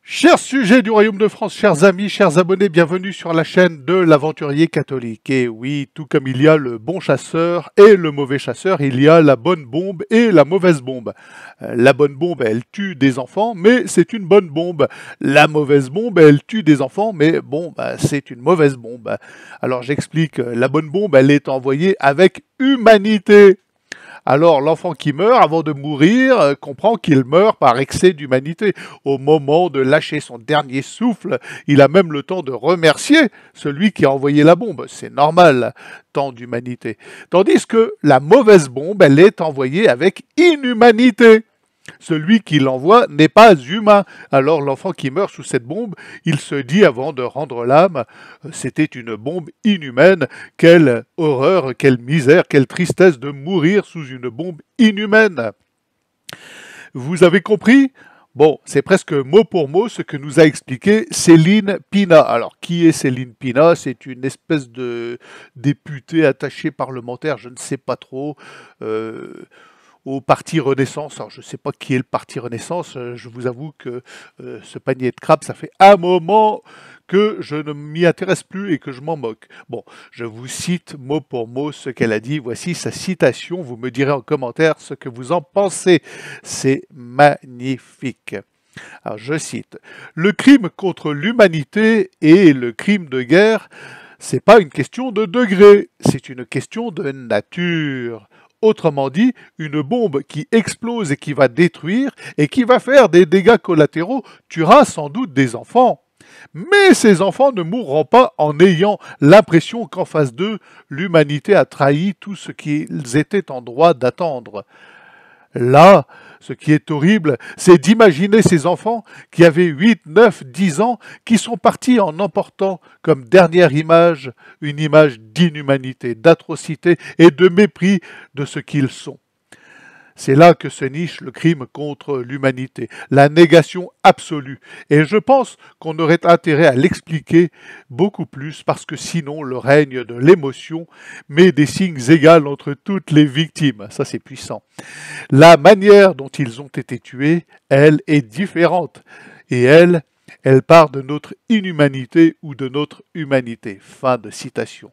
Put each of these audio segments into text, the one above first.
Chers sujets du Royaume de France, chers amis, chers abonnés, bienvenue sur la chaîne de l'Aventurier Catholique. Et oui, tout comme il y a le bon chasseur et le mauvais chasseur, il y a la bonne bombe et la mauvaise bombe. La bonne bombe, elle tue des enfants, mais c'est une bonne bombe. La mauvaise bombe, elle tue des enfants, mais bon, c'est une mauvaise bombe. Alors j'explique, la bonne bombe, elle est envoyée avec humanité. Alors l'enfant qui meurt, avant de mourir, comprend qu'il meurt par excès d'humanité. Au moment de lâcher son dernier souffle, il a même le temps de remercier celui qui a envoyé la bombe. C'est normal, tant d'humanité. Tandis que la mauvaise bombe, elle est envoyée avec inhumanité. Celui qui l'envoie n'est pas humain. Alors l'enfant qui meurt sous cette bombe, il se dit avant de rendre l'âme, c'était une bombe inhumaine, quelle horreur, quelle misère, quelle tristesse de mourir sous une bombe inhumaine. Vous avez compris ? Bon, c'est presque mot pour mot ce que nous a expliqué Céline Pina. Alors, qui est Céline Pina? C'est une espèce de députée attachée parlementaire, je ne sais pas trop, au Parti Renaissance. Alors, je ne sais pas qui est le Parti Renaissance, je vous avoue que ce panier de crabes, ça fait un moment que je ne m'y intéresse plus et que je m'en moque. Bon, je vous cite mot pour mot ce qu'elle a dit. Voici sa citation. Vous me direz en commentaire ce que vous en pensez. C'est magnifique. Alors, je cite. Le crime contre l'humanité et le crime de guerre, c'est pas une question de degré, c'est une question de nature. Autrement dit, une bombe qui explose et qui va détruire et qui va faire des dégâts collatéraux tuera sans doute des enfants. Mais ces enfants ne mourront pas en ayant l'impression qu'en face d'eux, l'humanité a trahi tout ce qu'ils étaient en droit d'attendre. Là, ce qui est horrible, c'est d'imaginer ces enfants qui avaient 8, 9, 10 ans, qui sont partis en emportant comme dernière image une image d'inhumanité, d'atrocité et de mépris de ce qu'ils sont. C'est là que se niche le crime contre l'humanité, la négation absolue. Et je pense qu'on aurait intérêt à l'expliquer beaucoup plus parce que sinon le règne de l'émotion met des signes égaux entre toutes les victimes. Ça c'est puissant. La manière dont ils ont été tués, elle, est différente. Et elle part de notre inhumanité ou de notre humanité. Fin de citation.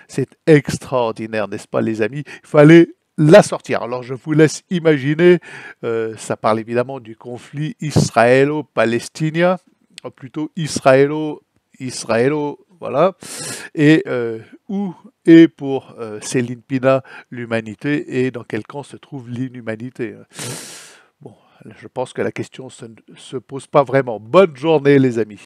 C'est extraordinaire, n'est-ce pas les amis? Il fallait la sortir. Alors je vous laisse imaginer, ça parle évidemment du conflit israélo-palestinien, plutôt voilà, et où est pour Céline Pina l'humanité et dans quel camp se trouve l'inhumanité. Bon, je pense que la question ne se pose pas vraiment. Bonne journée les amis.